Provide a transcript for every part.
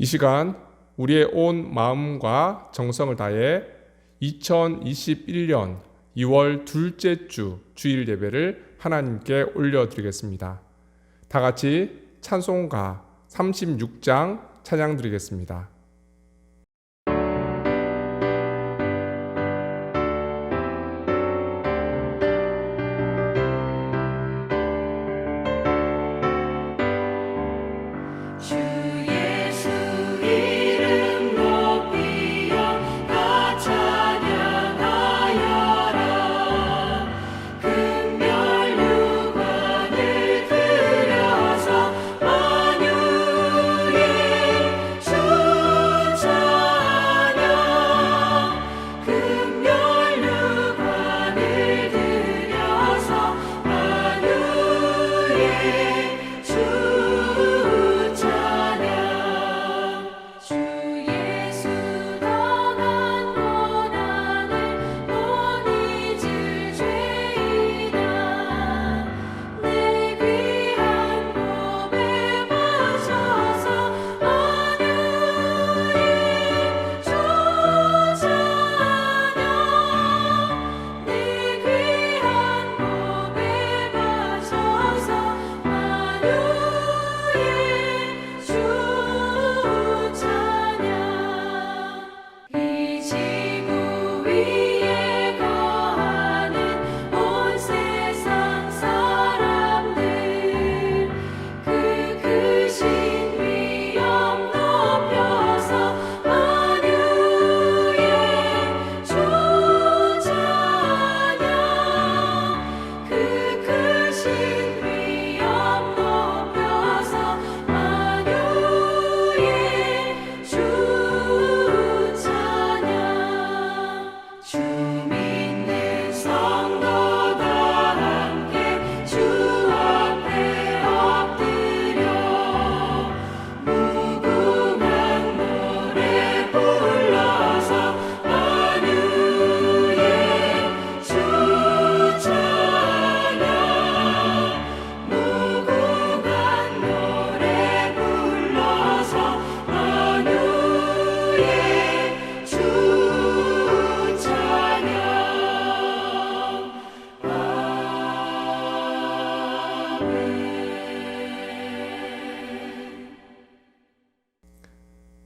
시간 우리의 온 마음과 정성을 다해 2021년 2월 둘째 주 주일 예배를 하나님께 올려드리겠습니다. 다 같이 찬송가 36장 찬양 드리겠습니다.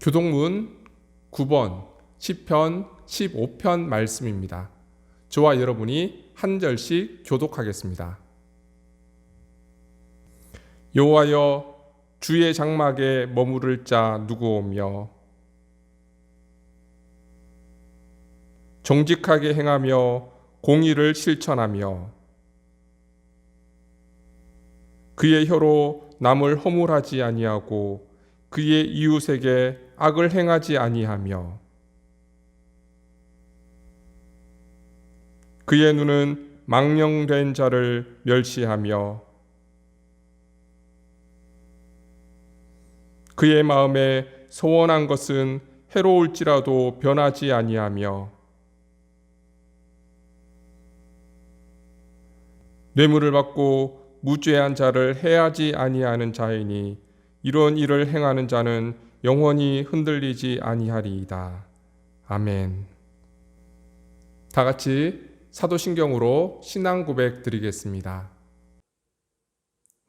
교독문 9번 시편 15편 말씀입니다. 저와 여러분이 한 절씩 교독하겠습니다. 여호와여, 주의 장막에 머무를 자 누구오며 정직하게 행하며 공의를 실천하며 그의 혀로 남을 허물하지 아니하고 그의 이웃에게 악을 행하지 아니하며 그의 눈은 망령된 자를 멸시하며 그의 마음에 소원한 것은 해로울지라도 변하지 아니하며 뇌물을 받고 무죄한 자를 해하지 아니하는 자이니 이런 일을 행하는 자는 영원히 흔들리지 아니하리이다. 아멘. 다 같이 사도신경으로 신앙 고백 드리겠습니다.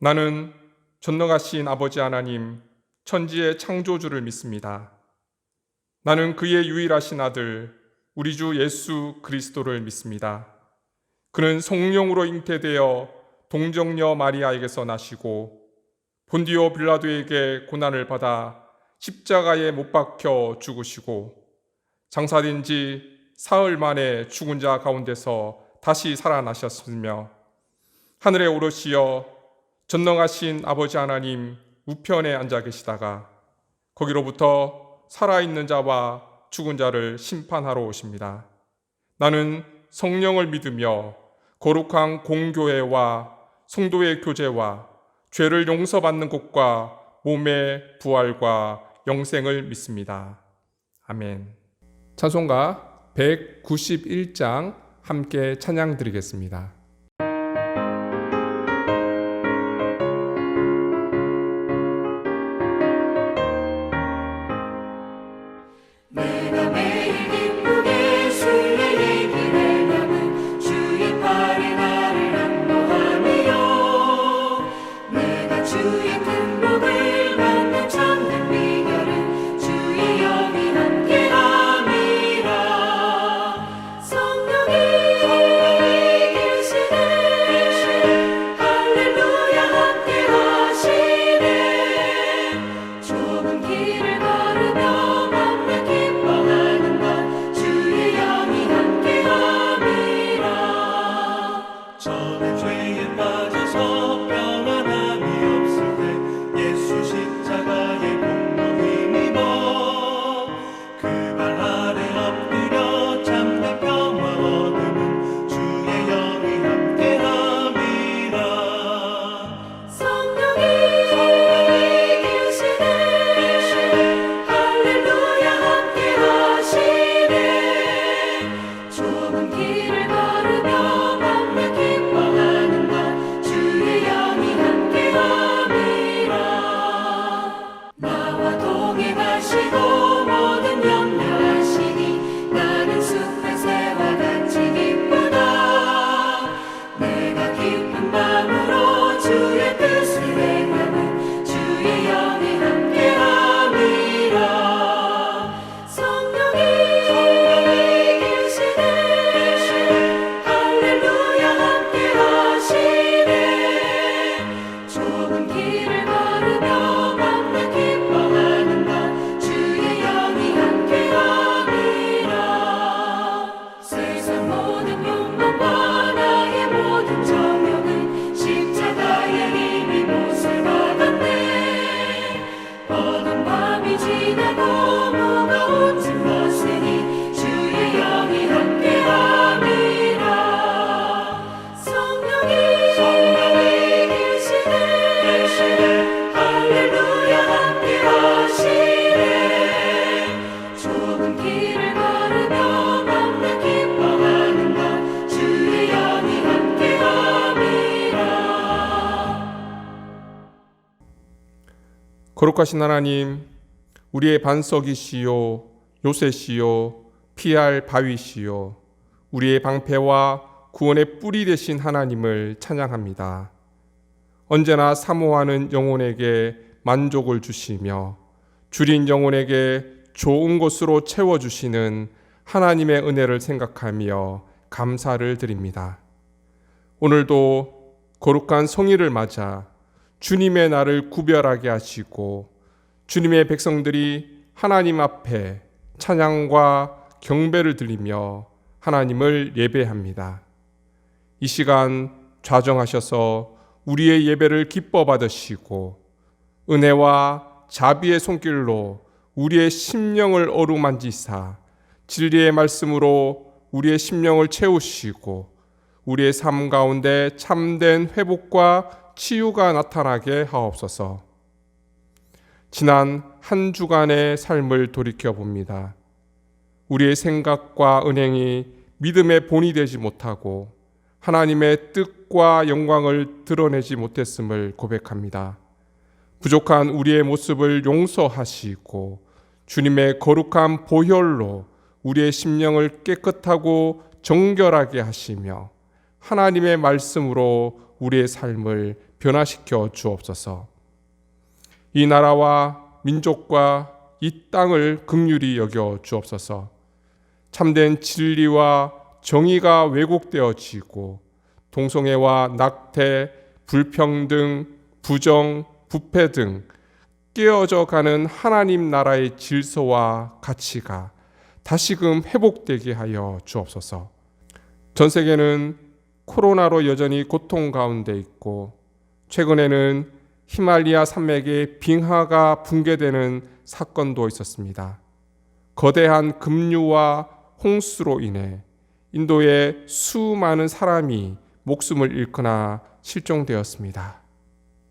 나는 전능하신 아버지 하나님, 천지의 창조주를 믿습니다. 나는 그의 유일하신 아들, 우리 주 예수 그리스도를 믿습니다. 그는 성령으로 잉태되어 동정녀 마리아에게서 나시고 본디오 빌라도에게 고난을 받아 십자가에 못 박혀 죽으시고 장사된 지 사흘 만에 죽은 자 가운데서 다시 살아나셨으며 하늘에 오르시어 전능하신 아버지 하나님 우편에 앉아 계시다가 거기로부터 살아있는 자와 죽은 자를 심판하러 오십니다. 나는 성령을 믿으며 거룩한 공교회와 성도의 교제와 죄를 용서받는 것과 몸의 부활과 영생을 믿습니다. 아멘. 찬송가 191장 함께 찬양 드리겠습니다. 내가 매일 기쁘게 주의 길을 가는 주의 팔에 나를 안보하며 내가 주의 큰 복을 받는 참된 비결은 주의 영이 함께함이라. 성령이 계시네 할렐루야 함께하시네. 좁은 길을 걸으며 밤낮 기뻐하는 것 주의 영이 함께함이라. 저는 죄에 빠져서 평안함이 없을 때 예수 십자가의 공로 힘입어 그 발 아래 엎드려 참된 평화 얻음은 주의 영이 함께함이라. 성령이 계시네 할렐루야 함께하시네. 좁은 길을 걸으며 밤낮 기뻐하는 것 주의 영이 함께함이라. 나와 동행하시고 모든 염려하시니 나는 숲의 새와 같이 기쁘다. 내가 기쁜 마음으로 주의 뜻을 행하는 주의 영이 함께함이라. 성령이 계시네 할렐루야 함께하시네. 좁은 길을 걸으며 밤낮 기뻐하는 것 주의 영이 함께함이라. 세상 모든 욕망과 나의 모든 정욕은 십자가의 힘이 못을 박았네. 어두운 밤이 지나고 무거운 짐 벗으니 주의 영이 함께함이라. 성령이 계시네 할렐루야 함께하시네. 좁은 길을 걸으며 밤낮 기뻐하는 것 주의 영이 함께함이라. 거룩하신 하나님, 우리의 반석이시요 요새시요 피할 바위시요 우리의 방패와 구원의 뿌리 되신 하나님을 찬양합니다. 언제나 사모하는 영혼에게 만족을 주시며 줄인 영혼에게 좋은 것으로 채워주시는 하나님의 은혜를 생각하며 감사를 드립니다. 오늘도 거룩한 성일을 맞아 주님의 날을 구별하게 하시고 주님의 백성들이 하나님 앞에 찬양과 경배를 드리며 하나님을 예배합니다. 이 시간 좌정하셔서 우리의 예배를 기뻐 받으시고 은혜와 자비의 손길로 우리의 심령을 어루만지사 진리의 말씀으로 우리의 심령을 채우시고 우리의 삶 가운데 참된 회복과 치유가 나타나게 하옵소서. 지난 한 주간의 삶을 돌이켜 봅니다. 우리의 생각과 은행이 믿음의 본이 되지 못하고 하나님의 뜻과 영광을 드러내지 못했음을 고백합니다. 부족한 우리의 모습을 용서하시고 주님의 거룩한 보혈로 우리의 심령을 깨끗하고 정결하게 하시며 하나님의 말씀으로 우리의 삶을 변화시켜 주옵소서. 이 나라와 민족과 이 땅을 긍휼히 여겨 주옵소서. 참된 진리와 정의가 왜곡되어지고 동성애와 낙태, 불평등, 부정, 부패 등 깨어져 가는 하나님 나라의 질서와 가치가 다시금 회복되게 하여 주옵소서. 전 세계는 코로나로 여전히 고통 가운데 있고 최근에는 히말리아 산맥에 빙하가 붕괴되는 사건도 있었습니다. 거대한 급류와 홍수로 인해 인도의 수많은 사람이 목숨을 잃거나 실종되었습니다.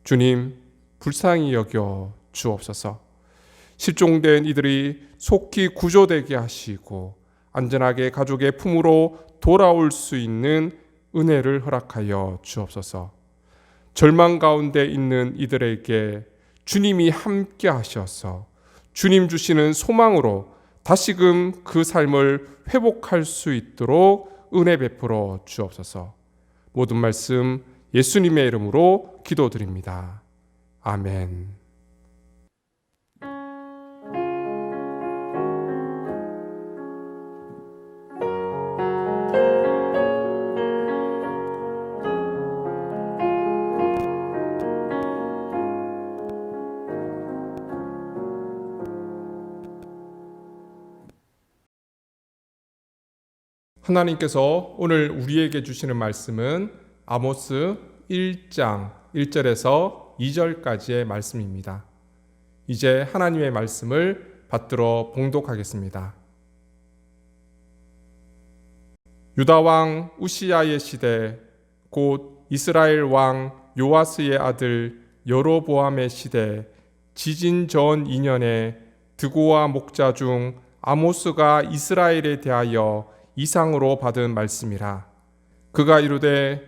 주님, 불쌍히 여겨 주옵소서. 실종된 이들이 속히 구조되게 하시고 안전하게 가족의 품으로 돌아올 수 있는 은혜를 허락하여 주옵소서. 절망 가운데 있는 이들에게 주님이 함께 하셔서 주님 주시는 소망으로 다시금 그 삶을 회복할 수 있도록 은혜 베풀어 주옵소서. 모든 말씀 예수님의 이름으로 기도드립니다. 아멘. 하나님께서 오늘 우리에게 주시는 말씀은 아모스 1장 1절에서 2절까지의 말씀입니다. 이제 하나님의 말씀을 받들어 봉독하겠습니다. 유다 왕 우시야의 시대, 곧 이스라엘 왕 요아스의 아들 여로보암의 시대, 지진 전 2년에 드고와 목자 중 아모스가 이스라엘에 대하여 이상으로 받은 말씀이라. 그가 이르되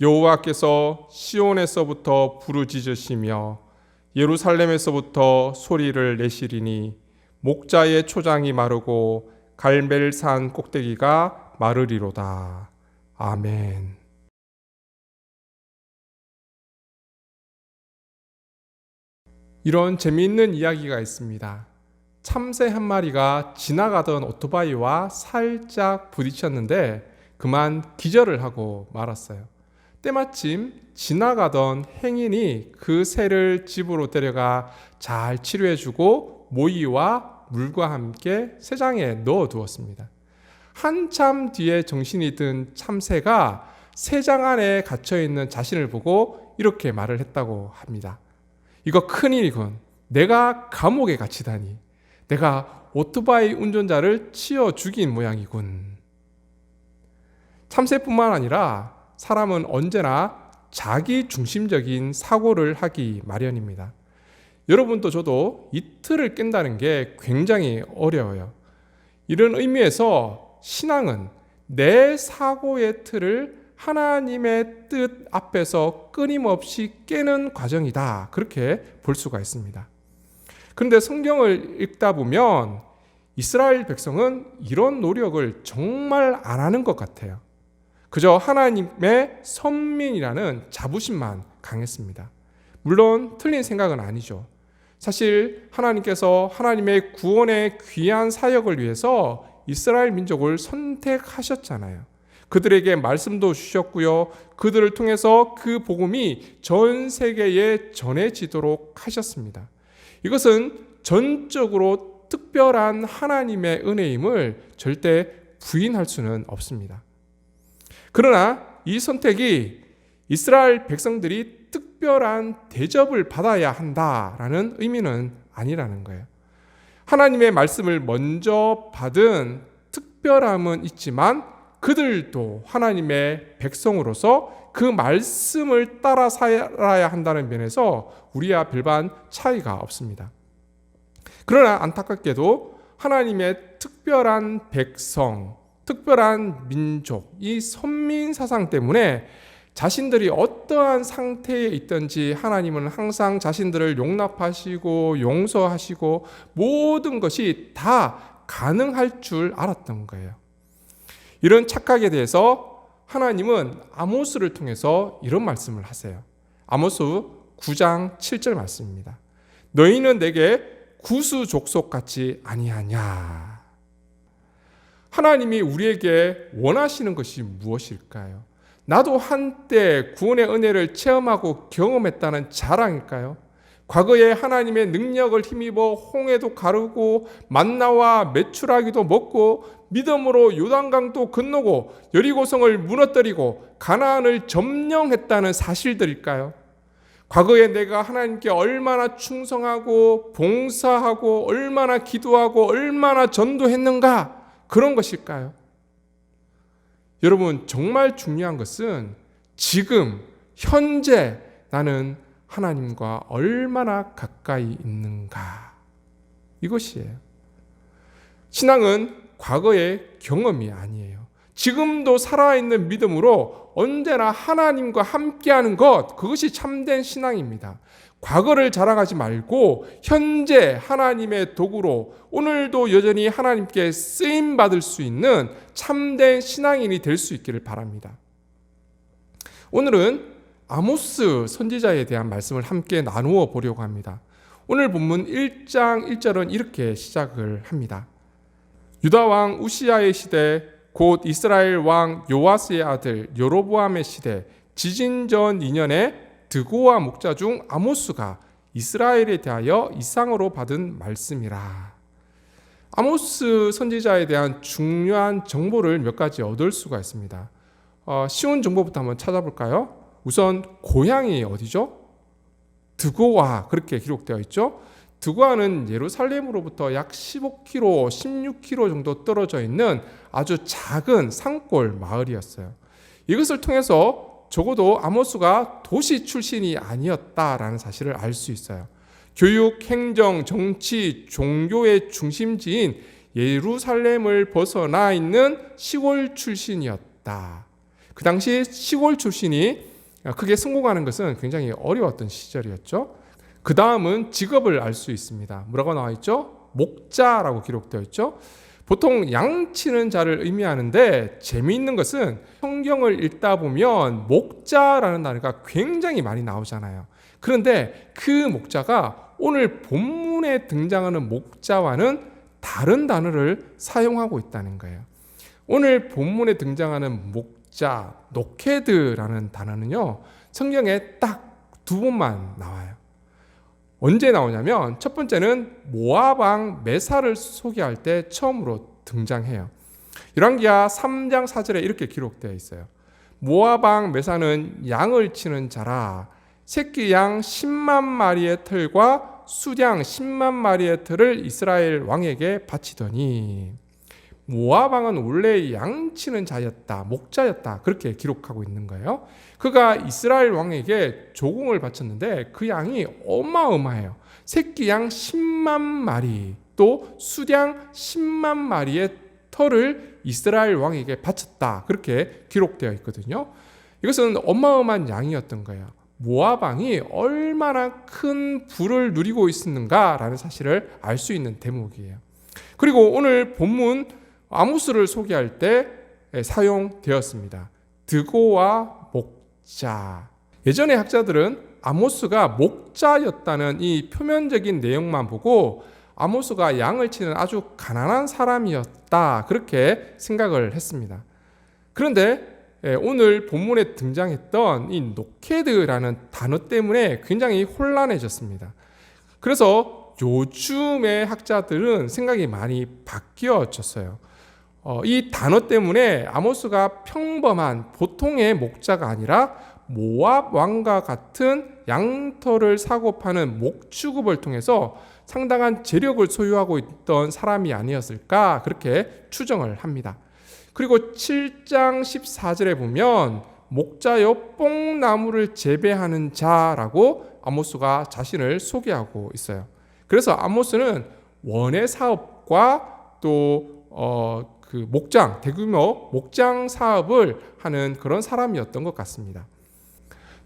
여호와께서 시온에서부터 부르짖으시며 예루살렘에서부터 소리를 내시리니 목자의 초장이 마르고 갈멜산 꼭대기가 마르리로다. 아멘. 이런 재미있는 이야기가 있습니다. 참새 한 마리가 지나가던 오토바이와 살짝 부딪혔는데 그만 기절을 하고 말았어요. 때마침 지나가던 행인이 그 새를 집으로 데려가 잘 치료해주고 모이와 물과 함께 새장에 넣어두었습니다. 한참 뒤에 정신이 든 참새가 새장 안에 갇혀있는 자신을 보고 이렇게 말을 했다고 합니다. 이거 큰일이군. 내가 감옥에 갇히다니. 내가 오토바이 운전자를 치어 죽인 모양이군. 참새뿐만 아니라 사람은 언제나 자기 중심적인 사고를 하기 마련입니다. 여러분도 저도 이 틀을 깬다는 게 굉장히 어려워요. 이런 의미에서 신앙은 내 사고의 틀을 하나님의 뜻 앞에서 끊임없이 깨는 과정이다. 그렇게 볼 수가 있습니다. 그런데 성경을 읽다 보면 이스라엘 백성은 이런 노력을 정말 안 하는 것 같아요. 그저 하나님의 선민이라는 자부심만 강했습니다. 물론 틀린 생각은 아니죠. 사실 하나님께서 하나님의 구원의 귀한 사역을 위해서 이스라엘 민족을 선택하셨잖아요. 그들에게 말씀도 주셨고요. 그들을 통해서 그 복음이 전 세계에 전해지도록 하셨습니다. 이것은 전적으로 특별한 하나님의 은혜임을 절대 부인할 수는 없습니다. 그러나 이 선택이 이스라엘 백성들이 특별한 대접을 받아야 한다라는 의미는 아니라는 거예요. 하나님의 말씀을 먼저 받은 특별함은 있지만 그들도 하나님의 백성으로서 그 말씀을 따라 살아야 한다는 면에서 우리와 별반 차이가 없습니다. 그러나 안타깝게도 하나님의 특별한 백성, 특별한 민족, 이 선민 사상 때문에 자신들이 어떠한 상태에 있든지 하나님은 항상 자신들을 용납하시고 용서하시고 모든 것이 다 가능할 줄 알았던 거예요. 이런 착각에 대해서 하나님은 아모스를 통해서 이런 말씀을 하세요. 아모스 9장 7절 말씀입니다. 너희는 내게 구수 족속같이 아니하냐. 하나님이 우리에게 원하시는 것이 무엇일까요? 나도 한때 구원의 은혜를 체험하고 경험했다는 자랑일까요? 과거에 하나님의 능력을 힘입어 홍해도 가르고 만나와 메추라기도 먹고 믿음으로 요단강도 건너고 여리고성을 무너뜨리고 가나안을 점령했다는 사실들일까요? 과거에 내가 하나님께 얼마나 충성하고 봉사하고 얼마나 기도하고 얼마나 전도했는가, 그런 것일까요? 여러분, 정말 중요한 것은 지금 현재 나는 하나님과 얼마나 가까이 있는가, 이것이에요. 신앙은 과거의 경험이 아니에요. 지금도 살아있는 믿음으로 언제나 하나님과 함께하는 것, 그것이 참된 신앙입니다. 과거를 자랑하지 말고 현재 하나님의 도구로 오늘도 여전히 하나님께 쓰임 받을 수 있는 참된 신앙인이 될 수 있기를 바랍니다. 오늘은 아모스 선지자에 대한 말씀을 함께 나누어 보려고 합니다. 오늘 본문 1장 1절은 이렇게 시작을 합니다. 유다 왕 우시야의 시대, 곧 이스라엘 왕 요아스의 아들 여로보암의 시대, 지진 전 2년에 드고와 목자 중 아모스가 이스라엘에 대하여 이상으로 받은 말씀이라. 아모스 선지자에 대한 중요한 정보를 몇 가지 얻을 수가 있습니다. 쉬운 정보부터 한번 찾아볼까요? 우선 고향이 어디죠? 드고와 그렇게 기록되어 있죠. 드고아는 예루살렘으로부터 약 15km, 16km 정도 떨어져 있는 아주 작은 산골 마을이었어요. 이것을 통해서 적어도 아모스가 도시 출신이 아니었다라는 사실을 알 수 있어요. 교육, 행정, 정치, 종교의 중심지인 예루살렘을 벗어나 있는 시골 출신이었다. 그 당시 시골 출신이 크게 성공하는 것은 굉장히 어려웠던 시절이었죠. 그 다음은 직업을 알 수 있습니다. 뭐라고 나와 있죠? 목자라고 기록되어 있죠. 보통 양치는 자를 의미하는데 재미있는 것은 성경을 읽다 보면 목자라는 단어가 굉장히 많이 나오잖아요. 그런데 그 목자가 오늘 본문에 등장하는 목자와는 다른 단어를 사용하고 있다는 거예요. 오늘 본문에 등장하는 목자, 노케드라는 단어는요, 성경에 딱 두 번만 나와요. 언제 나오냐면 첫 번째는 모압 왕 메사를 소개할 때 처음으로 등장해요. 열왕기하 3장 4절에 이렇게 기록되어 있어요. 모압 왕 메사는 양을 치는 자라. 새끼 양 10만 마리의 털과 수량 10만 마리의 털을 이스라엘 왕에게 바치더니. 모압 왕은 원래 양 치는 자였다, 목자였다, 그렇게 기록하고 있는 거예요. 그가 이스라엘 왕에게 조공을 바쳤는데 그 양이 어마어마해요. 새끼 양 10만 마리, 또 수량 10만 마리의 털을 이스라엘 왕에게 바쳤다, 그렇게 기록되어 있거든요. 이것은 어마어마한 양이었던 거예요. 모압 왕이 얼마나 큰 부를 누리고 있었는가라는 사실을 알 수 있는 대목이에요. 그리고 오늘 본문 아모스를 소개할 때 사용되었습니다. 드고와 목자. 예전의 학자들은 아모스가 목자였다는 이 표면적인 내용만 보고 아모스가 양을 치는 아주 가난한 사람이었다, 그렇게 생각을 했습니다. 그런데 오늘 본문에 등장했던 이 노케드라는 단어 때문에 굉장히 혼란해졌습니다. 그래서 요즘의 학자들은 생각이 많이 바뀌어졌어요. 이 단어 때문에 아모스가 평범한 보통의 목자가 아니라 모압 왕과 같은 양털을 사고 파는 목축업을 통해서 상당한 재력을 소유하고 있던 사람이 아니었을까, 그렇게 추정을 합니다. 그리고 7장 14절에 보면 목자여 뽕나무를 재배하는 자라고 아모스가 자신을 소개하고 있어요. 그래서 아모스는 원예 사업과 또 그 목장, 대규모 목장 사업을 하는 그런 사람이었던 것 같습니다.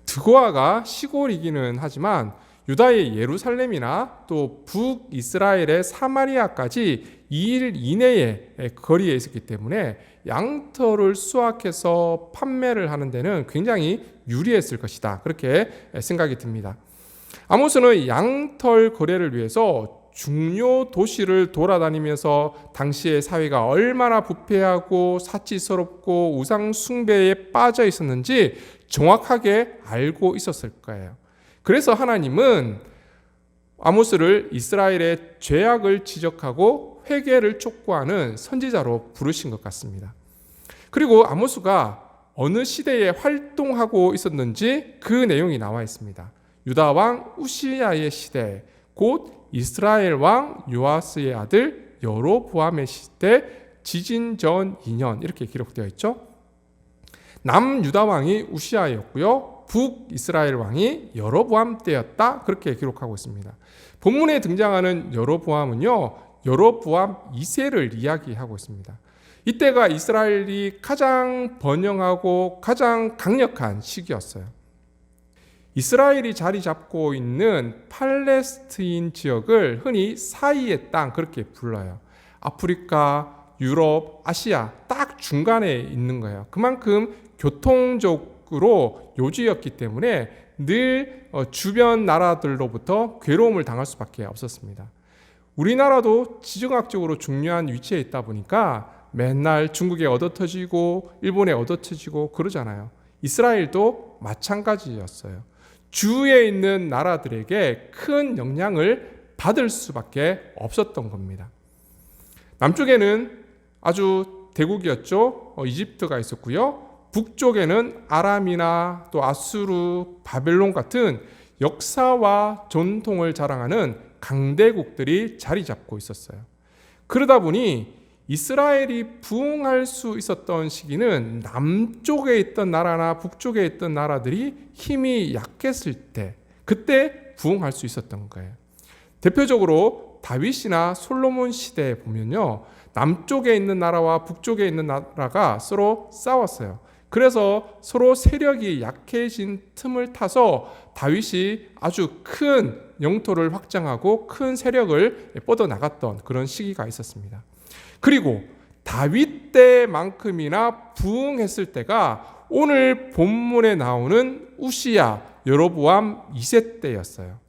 드고아가 시골이기는 하지만 유다의 예루살렘이나 또 북이스라엘의 사마리아까지 2일 이내의 거리에 있었기 때문에 양털을 수확해서 판매를 하는 데는 굉장히 유리했을 것이다, 그렇게 생각이 듭니다. 아모스는 양털 거래를 위해서 중요 도시를 돌아다니면서 당시의 사회가 얼마나 부패하고 사치스럽고 우상 숭배에 빠져 있었는지 정확하게 알고 있었을 거예요. 그래서 하나님은 아모스를 이스라엘의 죄악을 지적하고 회개를 촉구하는 선지자로 부르신 것 같습니다. 그리고 아모스가 어느 시대에 활동하고 있었는지 그 내용이 나와 있습니다. 유다 왕 우시야의 시대, 곧 이스라엘 왕 요아스의 아들 여로보암의 시대, 지진 전 2년, 이렇게 기록되어 있죠. 남유다 왕이 우시야였고요, 북이스라엘 왕이 여로보암 때였다, 그렇게 기록하고 있습니다. 본문에 등장하는 여로보암은요, 여로보암 2세를 이야기하고 있습니다. 이때가 이스라엘이 가장 번영하고 가장 강력한 시기였어요. 이스라엘이 자리 잡고 있는 팔레스타인 지역을 흔히 사이의 땅 그렇게 불러요. 아프리카, 유럽, 아시아 딱 중간에 있는 거예요. 그만큼 교통적으로 요지였기 때문에 늘 주변 나라들로부터 괴로움을 당할 수밖에 없었습니다. 우리나라도 지정학적으로 중요한 위치에 있다 보니까 맨날 중국에 얻어터지고 일본에 얻어터지고 그러잖아요. 이스라엘도 마찬가지였어요. 주위에 있는 나라들에게 큰 영향을 받을 수밖에 없었던 겁니다. 남쪽에는 아주 대국이었죠. 이집트가 있었고요. 북쪽에는 아람이나 또 아수르, 바벨론 같은 역사와 전통을 자랑하는 강대국들이 자리 잡고 있었어요. 그러다 보니 이스라엘이 부흥할 수 있었던 시기는 남쪽에 있던 나라나 북쪽에 있던 나라들이 힘이 약했을 때 그때 부흥할 수 있었던 거예요. 대표적으로 다윗이나 솔로몬 시대에 보면요. 남쪽에 있는 나라와 북쪽에 있는 나라가 서로 싸웠어요. 그래서 서로 세력이 약해진 틈을 타서 다윗이 아주 큰 영토를 확장하고 큰 세력을 뻗어나갔던 그런 시기가 있었습니다. 그리고 다윗 때만큼이나 부흥했을 때가 오늘 본문에 나오는 우시야, 여로보암 2세 때였어요.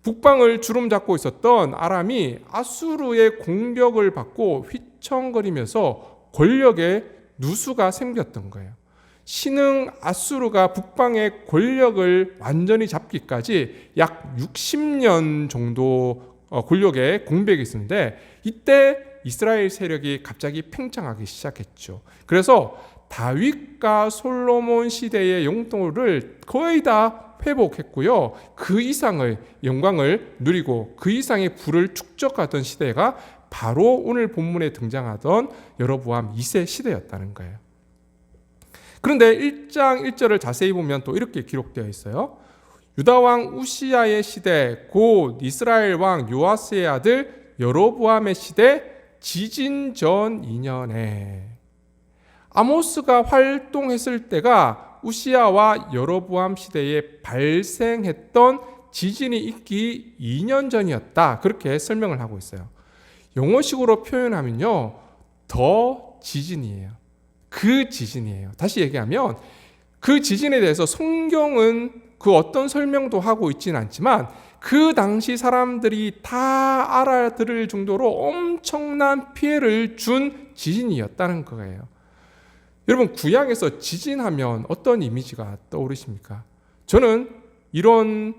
북방을 주름 잡고 있었던 아람이 아수르의 공격을 받고 휘청거리면서 권력의 누수가 생겼던 거예요. 신흥 아수르가 북방의 권력을 완전히 잡기까지 약 60년 정도 권력의 공백이 있었는데 이때 이스라엘 세력이 갑자기 팽창하기 시작했죠. 그래서 다윗과 솔로몬 시대의 영토를 거의 다 회복했고요. 그 이상의 영광을 누리고 그 이상의 부를 축적하던 시대가 바로 오늘 본문에 등장하던 여로보암 2세 시대였다는 거예요. 그런데 1장 1절을 자세히 보면 또 이렇게 기록되어 있어요. 유다왕 우시야의 시대 곧 이스라엘 왕 요아스의 아들 여로보암의 시대 지진 전 2년에 아모스가 활동했을 때가 우시야와 여로보암 시대에 발생했던 지진이 있기 2년 전이었다. 그렇게 설명을 하고 있어요. 영어식으로 표현하면요. 더 지진이에요. 그 지진이에요. 다시 얘기하면 그 지진에 대해서 성경은 그 어떤 설명도 하고 있지는 않지만 그 당시 사람들이 다 알아들을 정도로 엄청난 피해를 준 지진이었다는 거예요. 여러분 구약에서 지진하면 어떤 이미지가 떠오르십니까? 저는 이런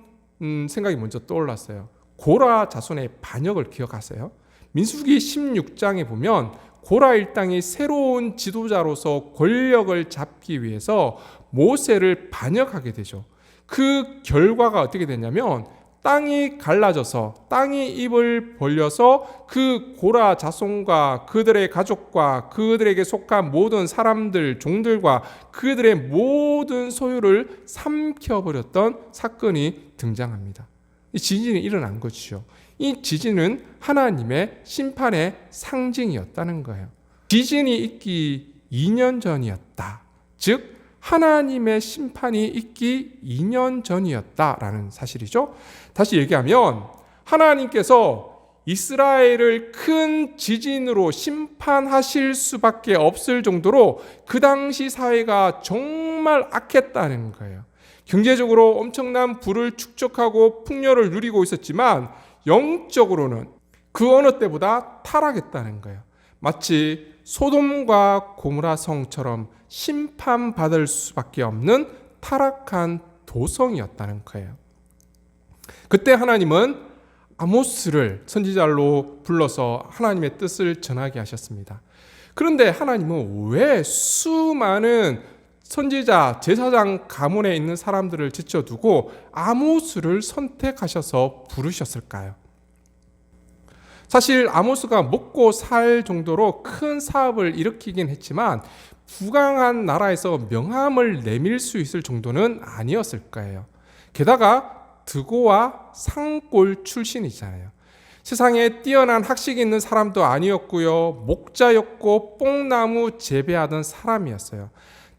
생각이 먼저 떠올랐어요. 고라 자손의 반역을 기억하세요? 민수기 16장에 보면 고라 일당이 새로운 지도자로서 권력을 잡기 위해서 모세를 반역하게 되죠. 그 결과가 어떻게 되냐면 땅이 갈라져서 땅이 입을 벌려서 그 고라 자손과 그들의 가족과 그들에게 속한 모든 사람들, 종들과 그들의 모든 소유를 삼켜버렸던 사건이 등장합니다. 이 지진이 일어난 것이죠. 이 지진은 하나님의 심판의 상징이었다는 거예요. 지진이 있기 2년 전이었다. 즉 하나님의 심판이 있기 2년 전이었다라는 사실이죠. 다시 얘기하면 하나님께서 이스라엘을 큰 지진으로 심판하실 수밖에 없을 정도로 그 당시 사회가 정말 악했다는 거예요. 경제적으로 엄청난 부를 축적하고 풍요를 누리고 있었지만 영적으로는 그 어느 때보다 타락했다는 거예요. 마치 소돔과 고모라 성처럼 심판받을 수밖에 없는 타락한 도성이었다는 거예요. 그때 하나님은 아모스를 선지자로 불러서 하나님의 뜻을 전하게 하셨습니다. 그런데 하나님은 왜 수많은 선지자, 제사장 가문에 있는 사람들을 제쳐두고 아모스를 선택하셔서 부르셨을까요? 사실 아모스가 먹고 살 정도로 큰 사업을 일으키긴 했지만 부강한 나라에서 명함을 내밀 수 있을 정도는 아니었을 거예요. 게다가 드고와 상골 출신이잖아요. 세상에 뛰어난 학식이 있는 사람도 아니었고요. 목자였고 뽕나무 재배하던 사람이었어요.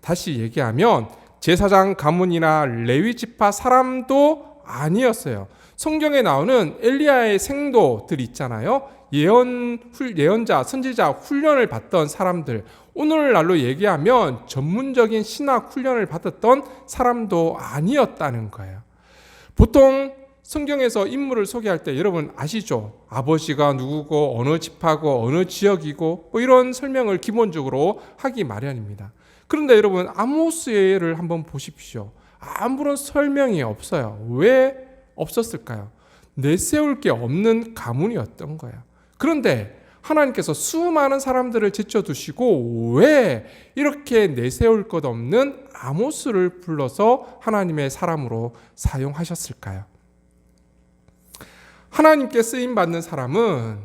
다시 얘기하면 제사장 가문이나 레위 지파 사람도 아니었어요. 성경에 나오는 엘리야의 생도들 있잖아요. 예언자, 선지자 훈련을 받던 사람들, 오늘날로 얘기하면 전문적인 신학 훈련을 받았던 사람도 아니었다는 거예요. 보통 성경에서 인물을 소개할 때 여러분 아시죠? 아버지가 누구고 어느 집하고 어느 지역이고 뭐 이런 설명을 기본적으로 하기 마련입니다. 그런데 여러분 아모스를 한번 보십시오. 아무런 설명이 없어요. 왜 없었을까요? 내세울 게 없는 가문이었던 거예요. 그런데 하나님께서 수많은 사람들을 제쳐두시고 왜 이렇게 내세울 것 없는 아모스를 불러서 하나님의 사람으로 사용하셨을까요? 하나님께 쓰임받는 사람은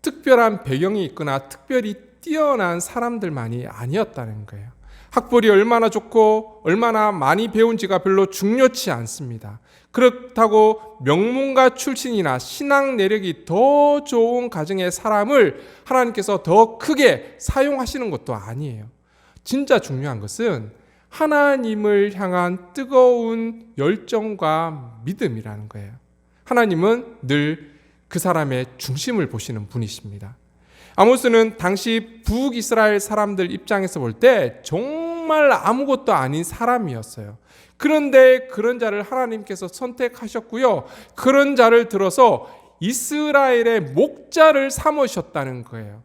특별한 배경이 있거나 특별히 뛰어난 사람들만이 아니었다는 거예요. 학벌이 얼마나 좋고 얼마나 많이 배운지가 별로 중요치 않습니다. 그렇다고 명문가 출신이나 신앙 내력이 더 좋은 가정의 사람을 하나님께서 더 크게 사용하시는 것도 아니에요. 진짜 중요한 것은 하나님을 향한 뜨거운 열정과 믿음이라는 거예요. 하나님은 늘 그 사람의 중심을 보시는 분이십니다. 아모스는 당시 북이스라엘 사람들 입장에서 볼 때 정말 아무것도 아닌 사람이었어요. 그런데 그런 자를 하나님께서 선택하셨고요. 그런 자를 들어서 이스라엘의 목자를 삼으셨다는 거예요.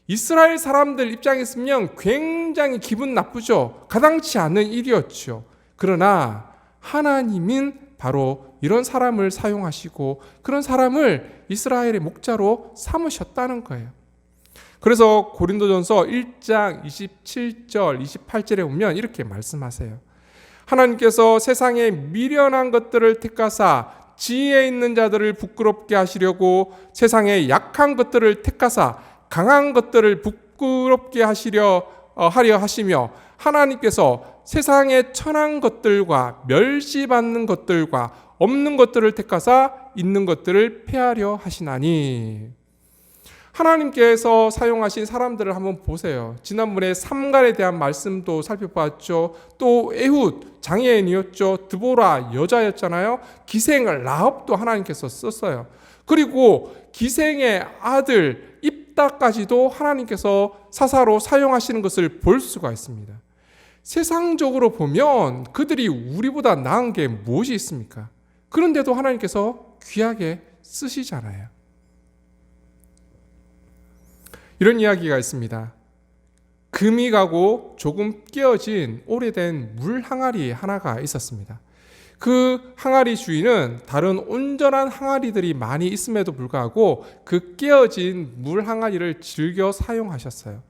이스라엘 사람들 입장에서는 굉장히 기분 나쁘죠. 가당치 않는 일이었죠. 그러나 하나님은 바로 이런 사람을 사용하시고 그런 사람을 이스라엘의 목자로 삼으셨다는 거예요. 그래서 고린도전서 1장 27절 28절에 보면 이렇게 말씀하세요. 하나님께서 세상의 미련한 것들을 택하사 지혜 있는 자들을 부끄럽게 하시려고 세상의 약한 것들을 택하사 강한 것들을 부끄럽게 하려 하시며 하나님께서 세상의 천한 것들과 멸시받는 것들과 없는 것들을 택하사 있는 것들을 폐하려 하시나니. 하나님께서 사용하신 사람들을 한번 보세요. 지난번에 삼갈에 대한 말씀도 살펴봤죠. 또 에훗 장애인이었죠. 드보라 여자였잖아요. 기생을 라합도 하나님께서 썼어요. 그리고 기생의 아들 입다까지도 하나님께서 사사로 사용하시는 것을 볼 수가 있습니다. 세상적으로 보면 그들이 우리보다 나은 게 무엇이 있습니까? 그런데도 하나님께서 귀하게 쓰시잖아요. 이런 이야기가 있습니다. 금이 가고 조금 깨어진 오래된 물 항아리 하나가 있었습니다. 그 항아리 주인은 다른 온전한 항아리들이 많이 있음에도 불구하고 그 깨어진 물 항아리를 즐겨 사용하셨어요.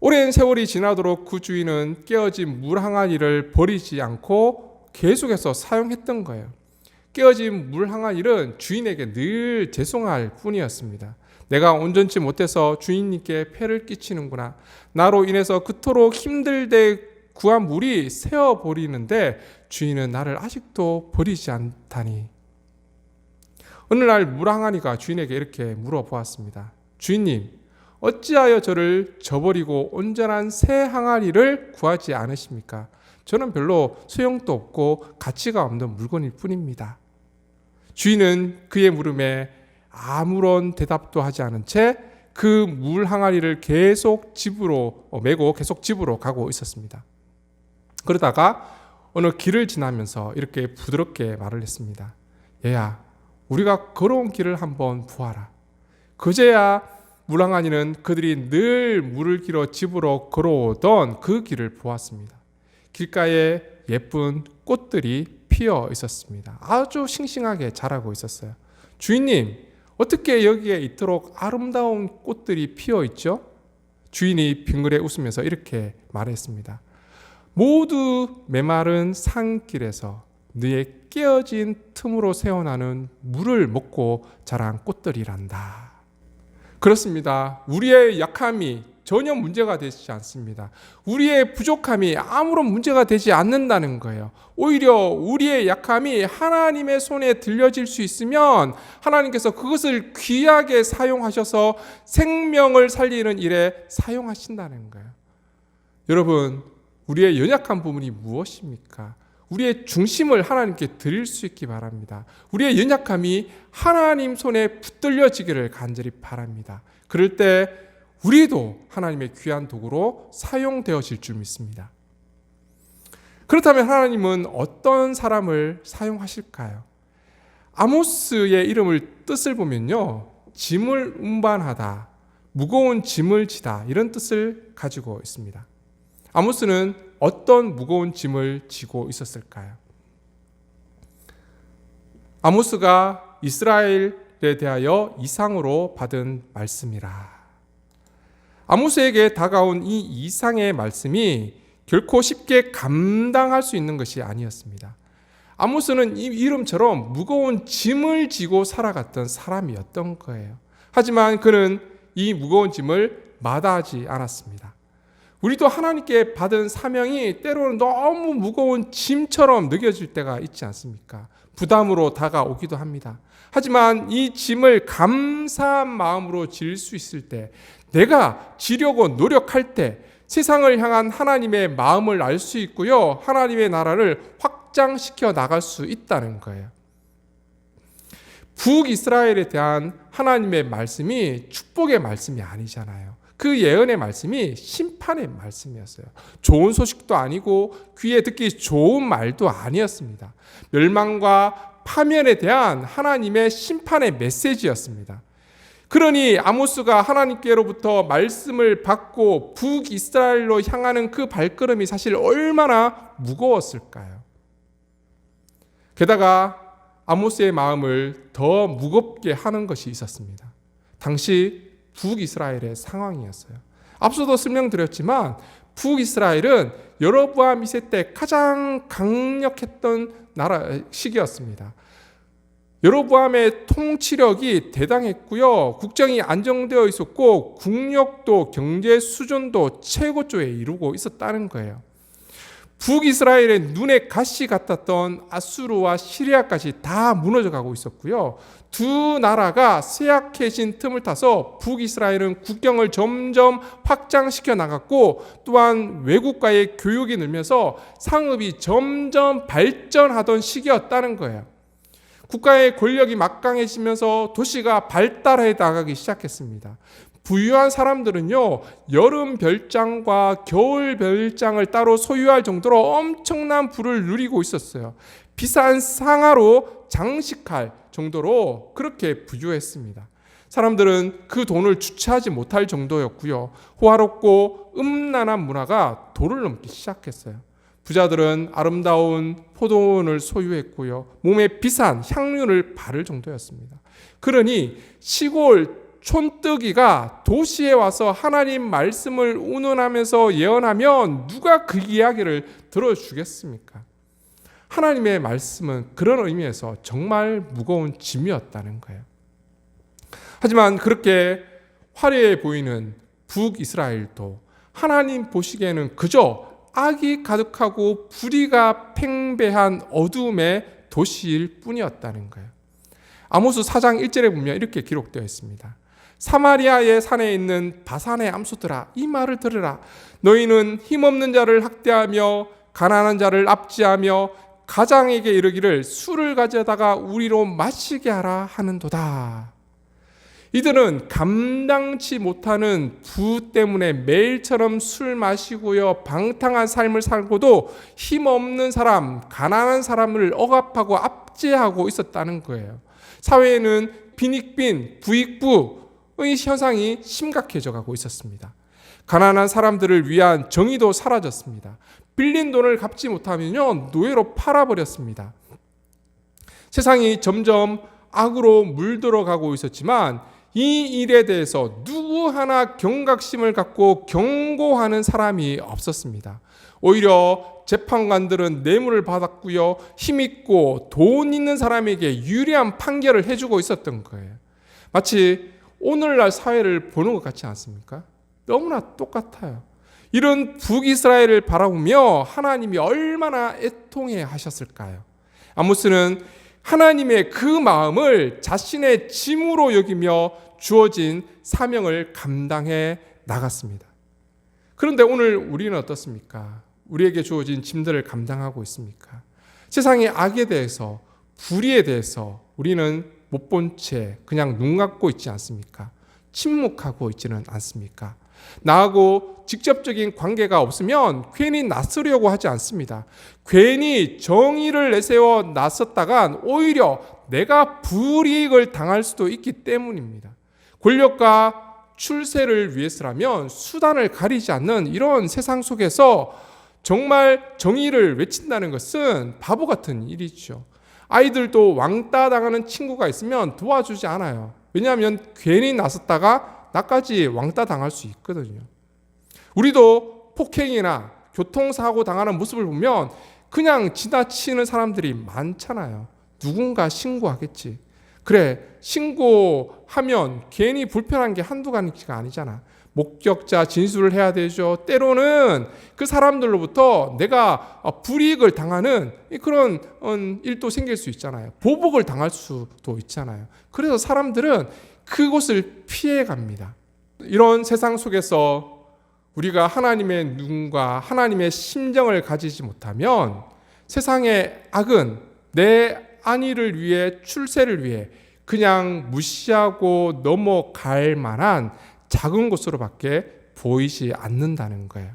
오랜 세월이 지나도록 그 주인은 깨어진 물 항아리를 버리지 않고 계속해서 사용했던 거예요. 깨어진 물 항아리는 주인에게 늘 죄송할 뿐이었습니다. 내가 온전치 못해서 주인님께 폐를 끼치는구나. 나로 인해서 그토록 힘들게 구한 물이 새어버리는데 주인은 나를 아직도 버리지 않다니. 어느 날 물항아리가 주인에게 이렇게 물어보았습니다. 주인님, 어찌하여 저를 저버리고 온전한 새 항아리를 구하지 않으십니까? 저는 별로 소용도 없고 가치가 없는 물건일 뿐입니다. 주인은 그의 물음에 아무런 대답도 하지 않은 채 그 물 항아리를 계속 집으로 메고 계속 집으로 가고 있었습니다. 그러다가 어느 길을 지나면서 이렇게 부드럽게 말을 했습니다. 얘야, 우리가 걸어온 길을 한번 보아라. 그제야 물 항아리는 그들이 늘 물을 길어 집으로 걸어오던 그 길을 보았습니다. 길가에 예쁜 꽃들이 피어 있었습니다. 아주 싱싱하게 자라고 있었어요. 주인님, 어떻게 여기에 이토록 아름다운 꽃들이 피어 있죠? 주인이 빙그레 웃으면서 이렇게 말했습니다. 모두 메마른 산길에서 너의 깨어진 틈으로 새어나는 물을 먹고 자란 꽃들이란다. 그렇습니다. 우리의 약함이 전혀 문제가 되지 않습니다. 우리의 부족함이 아무런 문제가 되지 않는다는 거예요. 오히려 우리의 약함이 하나님의 손에 들려질 수 있으면 하나님께서 그것을 귀하게 사용하셔서 생명을 살리는 일에 사용하신다는 거예요. 여러분, 우리의 연약한 부분이 무엇입니까? 우리의 중심을 하나님께 드릴 수 있기 바랍니다. 우리의 연약함이 하나님 손에 붙들려지기를 간절히 바랍니다. 그럴 때 우리도 하나님의 귀한 도구로 사용되어질 줄 믿습니다. 그렇다면 하나님은 어떤 사람을 사용하실까요? 아모스의 이름을 뜻을 보면요, 짐을 운반하다, 무거운 짐을 지다, 이런 뜻을 가지고 있습니다. 아모스는 어떤 무거운 짐을 지고 있었을까요? 아모스가 이스라엘에 대하여 이상으로 받은 말씀이라. 아모스에게 다가온 이 이상의 말씀이 결코 쉽게 감당할 수 있는 것이 아니었습니다. 아모스는 이 이름처럼 무거운 짐을 지고 살아갔던 사람이었던 거예요. 하지만 그는 이 무거운 짐을 마다하지 않았습니다. 우리도 하나님께 받은 사명이 때로는 너무 무거운 짐처럼 느껴질 때가 있지 않습니까? 부담으로 다가오기도 합니다. 하지만 이 짐을 감사한 마음으로 질 수 있을 때, 내가 지려고 노력할 때 세상을 향한 하나님의 마음을 알 수 있고요, 하나님의 나라를 확장시켜 나갈 수 있다는 거예요. 북이스라엘에 대한 하나님의 말씀이 축복의 말씀이 아니잖아요. 그 예언의 말씀이 심판의 말씀이었어요. 좋은 소식도 아니고 귀에 듣기 좋은 말도 아니었습니다. 멸망과 파멸에 대한 하나님의 심판의 메시지였습니다. 그러니 아모스가 하나님께로부터 말씀을 받고 북이스라엘로 향하는 그 발걸음이 사실 얼마나 무거웠을까요? 게다가 아모스의 마음을 더 무겁게 하는 것이 있었습니다. 당시 북이스라엘의 상황이었어요. 앞서도 설명드렸지만 북이스라엘은 여로보암 2세 때 가장 강력했던 시기였습니다. 여로보암의 통치력이 대당했고요, 국정이 안정되어 있었고 국력도 경제 수준도 최고조에 이루고 있었다는 거예요. 북이스라엘의 눈에 가시 같았던 아수르와 시리아까지 다 무너져가고 있었고요, 두 나라가 쇠약해진 틈을 타서 북이스라엘은 국경을 점점 확장시켜 나갔고, 또한 외국과의 교육이 늘면서 상업이 점점 발전하던 시기였다는 거예요. 국가의 권력이 막강해지면서 도시가 발달해 나가기 시작했습니다. 부유한 사람들은요, 여름 별장과 겨울 별장을 따로 소유할 정도로 엄청난 부를 누리고 있었어요. 비싼 상하로 장식할 정도로 그렇게 부유했습니다. 사람들은 그 돈을 주체하지 못할 정도였고요, 호화롭고 음란한 문화가 도를 넘기 시작했어요. 부자들은 아름다운 포도원을 소유했고요, 몸에 비싼 향료를 바를 정도였습니다. 그러니 시골 촌뜨기가 도시에 와서 하나님 말씀을 운운하면서 예언하면 누가 그 이야기를 들어주겠습니까? 하나님의 말씀은 그런 의미에서 정말 무거운 짐이었다는 거예요. 하지만 그렇게 화려해 보이는 북이스라엘도 하나님 보시기에는 그저 악이 가득하고 불의가 팽배한 어둠의 도시일 뿐이었다는 거예요. 아모스 4장 1절에 보면 이렇게 기록되어 있습니다. 사마리아의 산에 있는 바산의 암소들아, 이 말을 들으라. 너희는 힘없는 자를 학대하며 가난한 자를 압제하며 가장에게 이르기를 술을 가져다가 우리로 마시게 하라 하는도다. 이들은 감당치 못하는 부 때문에 매일처럼 술 마시고요, 방탕한 삶을 살고도 힘없는 사람, 가난한 사람을 억압하고 압제하고 있었다는 거예요. 사회에는 빈익빈, 부익부의 현상이 심각해져 가고 있었습니다. 가난한 사람들을 위한 정의도 사라졌습니다. 빌린 돈을 갚지 못하면요, 노예로 팔아버렸습니다. 세상이 점점 악으로 물들어가고 있었지만 이 일에 대해서 누구 하나 경각심을 갖고 경고하는 사람이 없었습니다. 오히려 재판관들은 뇌물을 받았고요, 힘있고 돈 있는 사람에게 유리한 판결을 해주고 있었던 거예요. 마치 오늘날 사회를 보는 것 같지 않습니까? 너무나 똑같아요. 이런 북이스라엘을 바라보며 하나님이 얼마나 애통해 하셨을까요? 아모스는 하나님의 그 마음을 자신의 짐으로 여기며 주어진 사명을 감당해 나갔습니다. 그런데 오늘 우리는 어떻습니까? 우리에게 주어진 짐들을 감당하고 있습니까? 세상의 악에 대해서, 불의에 대해서 우리는 못 본 채 그냥 눈 감고 있지 않습니까? 침묵하고 있지는 않습니까? 나하고 직접적인 관계가 없으면 괜히 나서려고 하지 않습니다. 괜히 정의를 내세워 나섰다간 오히려 내가 불이익을 당할 수도 있기 때문입니다. 권력과 출세를 위해서라면 수단을 가리지 않는 이런 세상 속에서 정말 정의를 외친다는 것은 바보 같은 일이죠. 아이들도 왕따 당하는 친구가 있으면 도와주지 않아요. 왜냐하면 괜히 나섰다가 나까지 왕따 당할 수 있거든요. 우리도 폭행이나 교통사고 당하는 모습을 보면 그냥 지나치는 사람들이 많잖아요. 누군가 신고하겠지. 그래, 신고하면 괜히 불편한 게 한두 가지가 아니잖아. 목격자 진술을 해야 되죠. 때로는 그 사람들로부터 내가 불이익을 당하는 그런 일도 생길 수 있잖아요. 보복을 당할 수도 있잖아요. 그래서 사람들은 그곳을 피해 갑니다. 이런 세상 속에서 우리가 하나님의 눈과 하나님의 심정을 가지지 못하면 세상의 악은 내 안위를 위해, 출세를 위해 그냥 무시하고 넘어갈 만한 작은 것으로밖에 보이지 않는다는 거예요.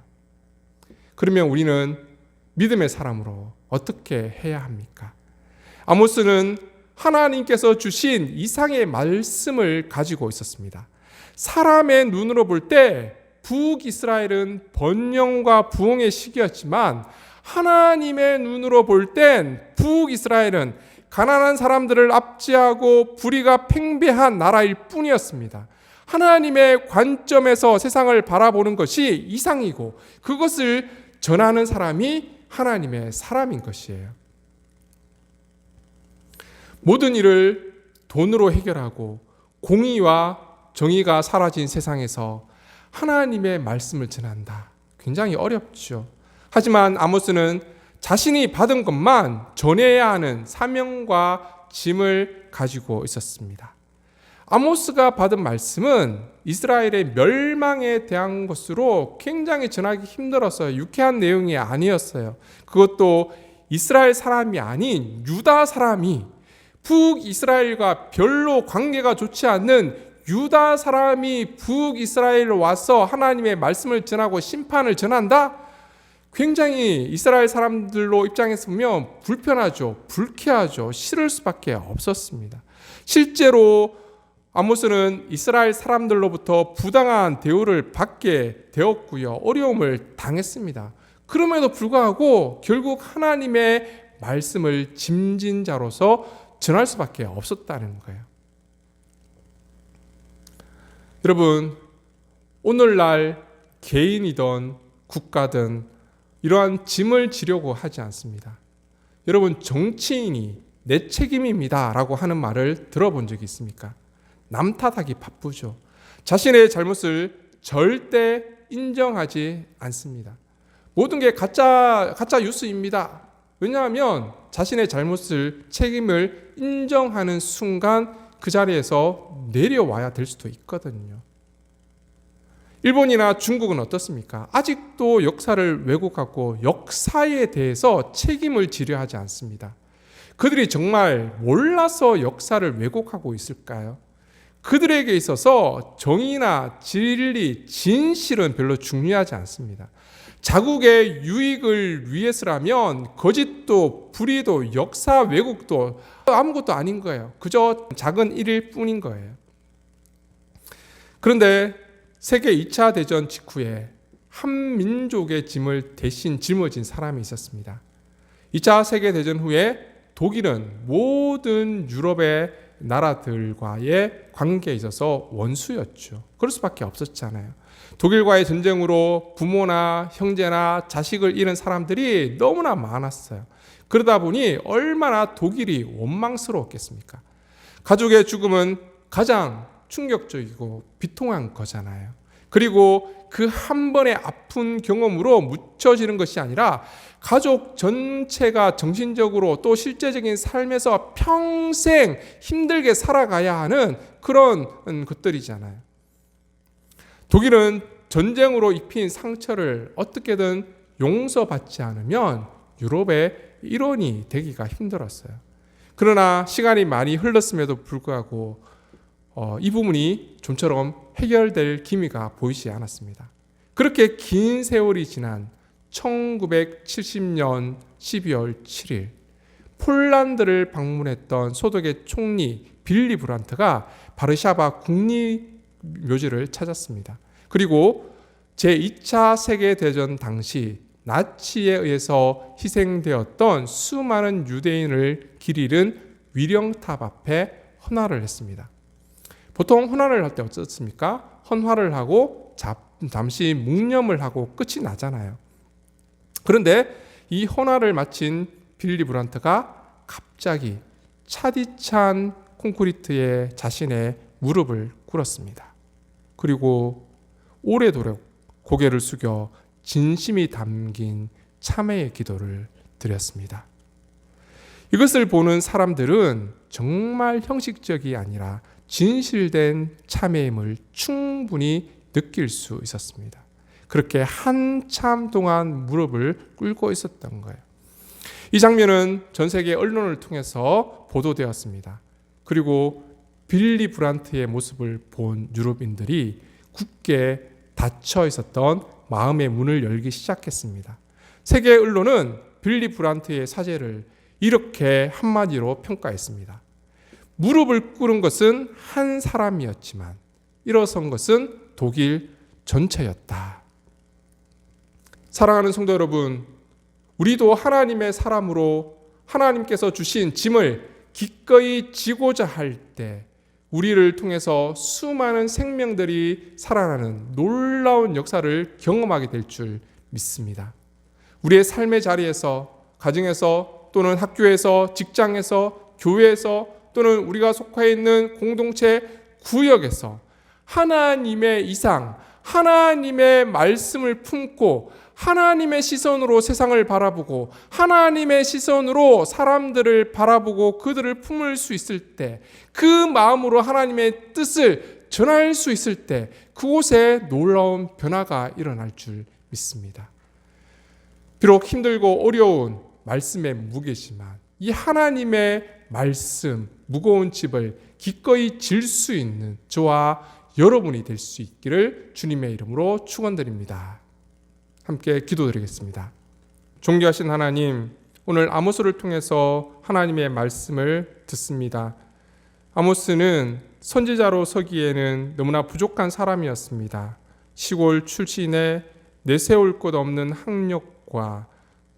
그러면 우리는 믿음의 사람으로 어떻게 해야 합니까? 아모스는 하나님께서 주신 이상의 말씀을 가지고 있었습니다. 사람의 눈으로 볼 때 북이스라엘은 번영과 부흥의 시기였지만 하나님의 눈으로 볼 땐 북이스라엘은 가난한 사람들을 압제하고 불의가 팽배한 나라일 뿐이었습니다. 하나님의 관점에서 세상을 바라보는 것이 이상이고 그것을 전하는 사람이 하나님의 사람인 것이에요. 모든 일을 돈으로 해결하고 공의와 정의가 사라진 세상에서 하나님의 말씀을 전한다. 굉장히 어렵죠. 하지만 아모스는 자신이 받은 것만 전해야 하는 사명과 짐을 가지고 있었습니다. 아모스가 받은 말씀은 이스라엘의 멸망에 대한 것으로 굉장히 전하기 힘들었어요. 유쾌한 내용이 아니었어요. 그것도 이스라엘 사람이 아닌 유다 사람이, 북이스라엘과 별로 관계가 좋지 않는 유다 사람이 북이스라엘로 와서 하나님의 말씀을 전하고 심판을 전한다? 굉장히 이스라엘 사람들로 입장에서 보면 불편하죠. 불쾌하죠. 싫을 수밖에 없었습니다. 실제로 아모스는 이스라엘 사람들로부터 부당한 대우를 받게 되었고요. 어려움을 당했습니다. 그럼에도 불구하고 결국 하나님의 말씀을 짐진 자로서 전할 수밖에 없었다는 거예요. 여러분, 오늘날 개인이든 국가든 이러한 짐을 지려고 하지 않습니다. 여러분, 정치인이 내 책임입니다 라고 하는 말을 들어본 적이 있습니까? 남 탓하기 바쁘죠. 자신의 잘못을 절대 인정하지 않습니다. 모든 게 가짜 뉴스입니다. 왜냐하면 자신의 잘못을, 책임을 인정하는 순간 그 자리에서 내려와야 될 수도 있거든요. 일본이나 중국은 어떻습니까? 아직도 역사를 왜곡하고 역사에 대해서 책임을 지려 하지 않습니다. 그들이 정말 몰라서 역사를 왜곡하고 있을까요? 그들에게 있어서 정의나 진리, 진실은 별로 중요하지 않습니다. 자국의 유익을 위해서라면 거짓도 불의도 역사 왜곡도 아무것도 아닌 거예요. 그저 작은 일일 뿐인 거예요. 그런데 세계 2차 대전 직후에 한 민족의 짐을 대신 짊어진 사람이 있었습니다. 2차 세계대전 후에 독일은 모든 유럽의 나라들과의 관계에 있어서 원수였죠. 그럴 수밖에 없었잖아요. 독일과의 전쟁으로 부모나 형제나 자식을 잃은 사람들이 너무나 많았어요. 그러다 보니 얼마나 독일이 원망스러웠겠습니까? 가족의 죽음은 가장 충격적이고 비통한 거잖아요. 그리고 그 한 번의 아픈 경험으로 묻혀지는 것이 아니라 가족 전체가 정신적으로 또 실제적인 삶에서 평생 힘들게 살아가야 하는 그런 것들이잖아요. 독일은 전쟁으로 입힌 상처를 어떻게든 용서받지 않으면 유럽의 일원이 되기가 힘들었어요. 그러나 시간이 많이 흘렀음에도 불구하고 이 부분이 좀처럼 해결될 기미가 보이지 않았습니다. 그렇게 긴 세월이 지난 1970년 12월 7일 폴란드를 방문했던 소독의 총리 빌리 브란트가 바르샤바 국립묘지를 찾았습니다. 그리고 제2차 세계대전 당시 나치에 의해서 희생되었던 수많은 유대인을 길 잃은 위령탑 앞에 헌화를 했습니다. 보통 헌화를 할 때 어떻습니까? 헌화를 하고 잠시 묵념을 하고 끝이 나잖아요. 그런데 이 헌화를 마친 빌리 브란트가 갑자기 차디찬 콘크리트에 자신의 무릎을 꿇었습니다. 그리고 오래도록 고개를 숙여 진심이 담긴 참회의 기도를 드렸습니다. 이것을 보는 사람들은 정말 형식적이 아니라 진실된 참회임을 충분히 느낄 수 있었습니다. 그렇게 한참 동안 무릎을 꿇고 있었던 거예요. 이 장면은 전 세계 언론을 통해서 보도되었습니다. 그리고 빌리 브란트의 모습을 본 유럽인들이 굳게 닫혀 있었던 마음의 문을 열기 시작했습니다. 세계 언론은 빌리 브란트의 사죄를 이렇게 한마디로 평가했습니다. 무릎을 꿇은 것은 한 사람이었지만 일어선 것은 독일 전체였다. 사랑하는 성도 여러분, 우리도 하나님의 사람으로 하나님께서 주신 짐을 기꺼이 지고자 할 때 우리를 통해서 수많은 생명들이 살아나는 놀라운 역사를 경험하게 될 줄 믿습니다. 우리의 삶의 자리에서, 가정에서 또는 학교에서, 직장에서, 교회에서 또는 우리가 속해 있는 공동체 구역에서 하나님의 이상, 하나님의 말씀을 품고 하나님의 시선으로 세상을 바라보고 하나님의 시선으로 사람들을 바라보고 그들을 품을 수 있을 때, 그 마음으로 하나님의 뜻을 전할 수 있을 때 그곳에 놀라운 변화가 일어날 줄 믿습니다. 비록 힘들고 어려운 말씀의 무게지만 이 하나님의 말씀, 무거운 짐을 기꺼이 질 수 있는 저와 여러분이 될 수 있기를 주님의 이름으로 축원드립니다. 함께 기도드리겠습니다. 존귀하신 하나님, 오늘 아모스를 통해서 하나님의 말씀을 듣습니다. 아모스는 선지자로 서기에는 너무나 부족한 사람이었습니다. 시골 출신의 내세울 것 없는 학력과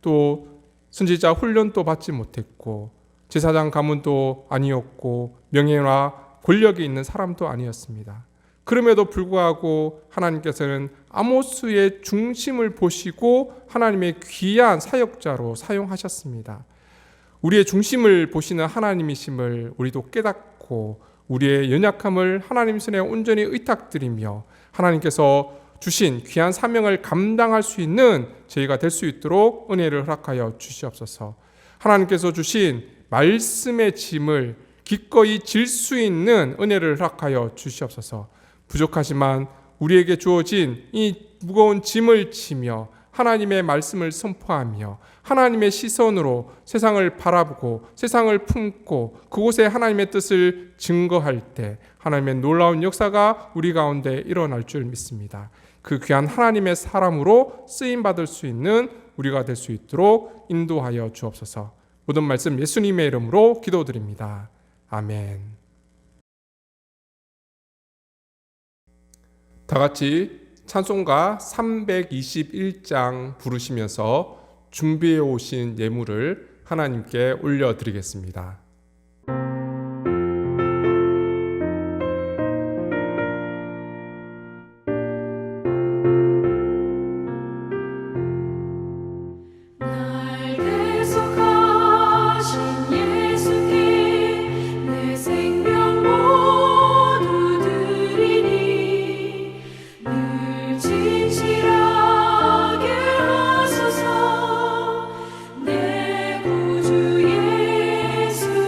또 선지자 훈련도 받지 못했고 제사장 가문도 아니었고 명예와 권력이 있는 사람도 아니었습니다. 그럼에도 불구하고 하나님께서는 아모스의 중심을 보시고 하나님의 귀한 사역자로 사용하셨습니다. 우리의 중심을 보시는 하나님이심을 우리도 깨닫고 우리의 연약함을 하나님 손에 온전히 의탁드리며 하나님께서 주신 귀한 사명을 감당할 수 있는 저희가 될 수 있도록 은혜를 허락하여 주시옵소서. 하나님께서 주신 말씀의 짐을 기꺼이 질 수 있는 은혜를 허락하여 주시옵소서. 부족하지만 우리에게 주어진 이 무거운 짐을 지며 하나님의 말씀을 선포하며 하나님의 시선으로 세상을 바라보고 세상을 품고 그곳에 하나님의 뜻을 증거할 때 하나님의 놀라운 역사가 우리 가운데 일어날 줄 믿습니다. 그 귀한 하나님의 사람으로 쓰임받을 수 있는 우리가 될 수 있도록 인도하여 주옵소서. 모든 말씀 예수님의 이름으로 기도드립니다. 아멘. 다 같이 찬송가 321장 부르시면서 준비해 오신 예물을 하나님께 올려드리겠습니다. 날 대속하신 예수께 내 생명 모두 드리니 늘 진실하게 하소서. 내 구주 예수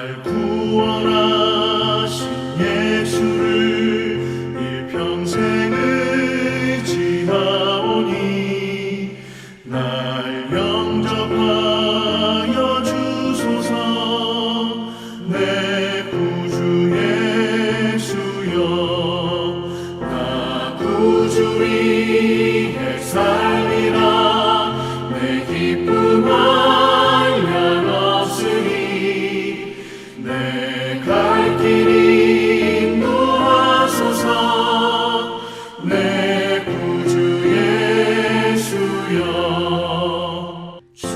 날 구원하신 예수를 일평생 의지하오니 날 영접하여 주소서. 내 구주 예수여, 나 구주 위에 살리라. 내 기쁨 한량없으리. 내 갈 길이 인도하소서. 내 구주 예수여. 주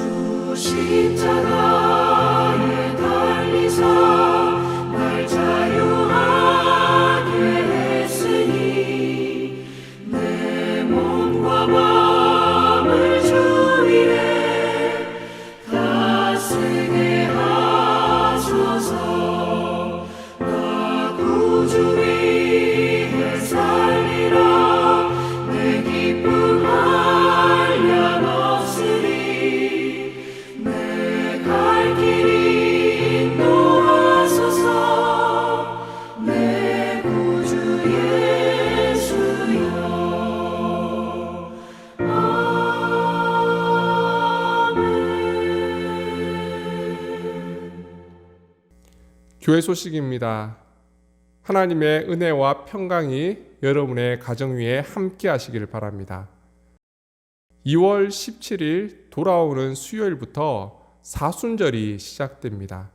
십자가에 달리사 날 자유하게 했으니 내 몸과 마음을 주 위에 다스게 하소서. 나 구주 위에 살리라. 내 기쁨 한량없으리. 내 갈 길이 인도하소서. 내 구주 예수여. 교회 소식입니다. 하나님의 은혜와 평강이 여러분의 가정 위에 함께 하시기를 바랍니다. 2월 17일 돌아오는 수요일부터 사순절이 시작됩니다.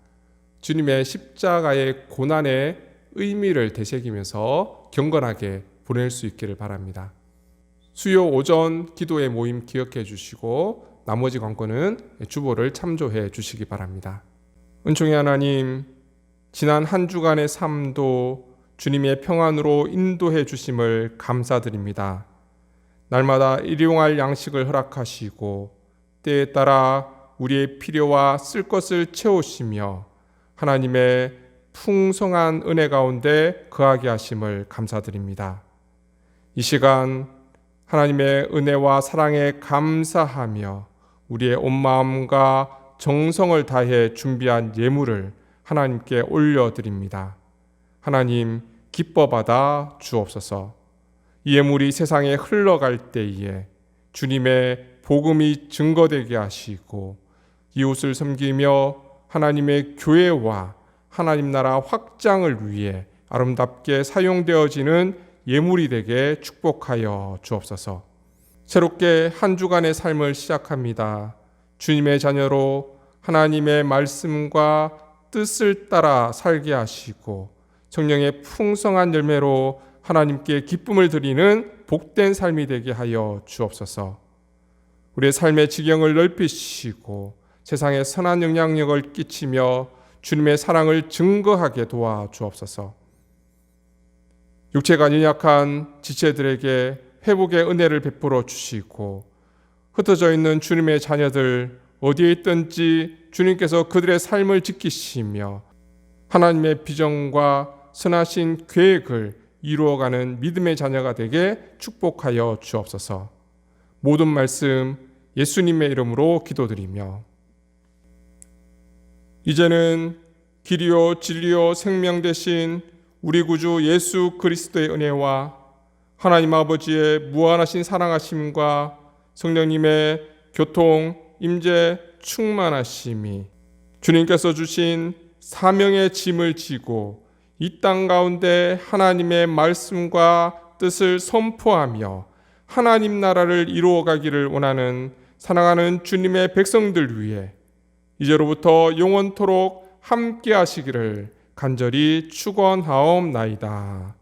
주님의 십자가의 고난의 의미를 되새기면서 경건하게 보낼 수 있기를 바랍니다. 수요 오전 기도의 모임 기억해 주시고 나머지 관건은 주보를 참조해 주시기 바랍니다. 은총의 하나님, 지난 한 주간의 삶도 주님의 평안으로 인도해 주심을 감사드립니다. 날마다 일용할 양식을 허락하시고 때에 따라 우리의 필요와 쓸 것을 채우시며 하나님의 풍성한 은혜 가운데 거하게 하심을 감사드립니다. 이 시간 하나님의 은혜와 사랑에 감사하며 우리의 온 마음과 정성을 다해 준비한 예물을 하나님께 올려드립니다. 하나님 기뻐 받아 주옵소서. 이 예물이 세상에 흘러갈 때에 주님의 복음이 증거되게 하시고 이웃을 섬기며 하나님의 교회와 하나님 나라 확장을 위해 아름답게 사용되어지는 예물이 되게 축복하여 주옵소서. 새롭게 한 주간의 삶을 시작합니다. 주님의 자녀로 하나님의 말씀과 뜻을 따라 살게 하시고 성령의 풍성한 열매로 하나님께 기쁨을 드리는 복된 삶이 되게 하여 주옵소서. 우리의 삶의 지경을 넓히시고 세상에 선한 영향력을 끼치며 주님의 사랑을 증거하게 도와 주옵소서. 육체가 연약한 지체들에게 회복의 은혜를 베풀어 주시고 흩어져 있는 주님의 자녀들 어디에 있든지 주님께서 그들의 삶을 지키시며 하나님의 비전과 선하신 계획을 이루어가는 믿음의 자녀가 되게 축복하여 주옵소서. 모든 말씀 예수님의 이름으로 기도드리며 이제는 길이요 진리요 생명 되신 우리 구주 예수 그리스도의 은혜와 하나님 아버지의 무한하신 사랑하심과 성령님의 교통, 임재, 충만하심이 주님께서 주신 사명의 짐을 지고 이 땅 가운데 하나님의 말씀과 뜻을 선포하며 하나님 나라를 이루어가기를 원하는 사랑하는 주님의 백성들 위해 이제로부터 영원토록 함께 하시기를 간절히 축원하옵나이다.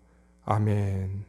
아멘.